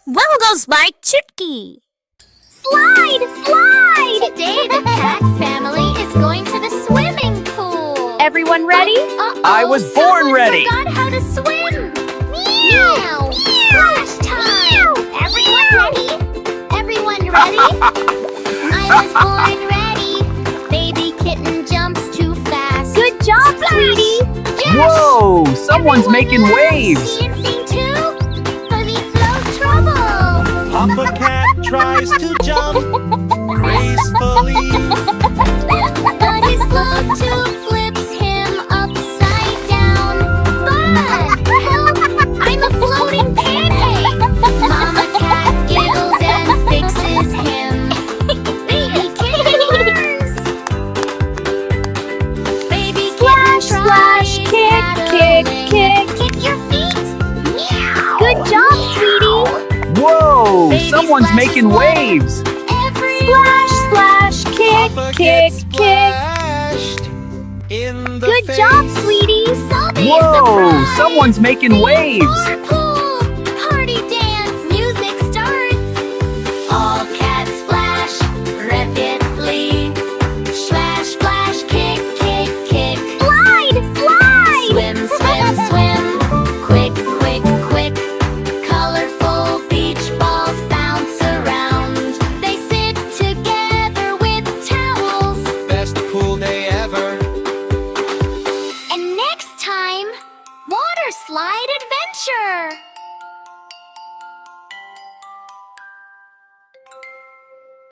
Waggles by Chutki. Slide! Slide! Today the cat family is going to the swimming pool. Everyone ready? I was born ready. Forgot how to swim. Meow! Splash time! Everyone ready? Everyone ready? I was born ready. Baby kitten jumps too fast. Good job, sweetie. Yes! Whoa! Someone's making waves. See too? Fuzzy flow trouble. Papa Cat tries to jump gracefully. But his float tube flips him upside down. But help! I'm a floating pancake. Mama Cat giggles and fixes him. Baby kitten learns. Baby kitten Splash, tries kick, kick, paddling. kick. Kick your feet. Meow. Good job, sweetie. Whoa! Baby Someone's splashes making water. waves. Splash, splash, kick, Papa kick, gets kick. splashed in the Good face. job, sweetie. Whoa! Someone's making waves. Pool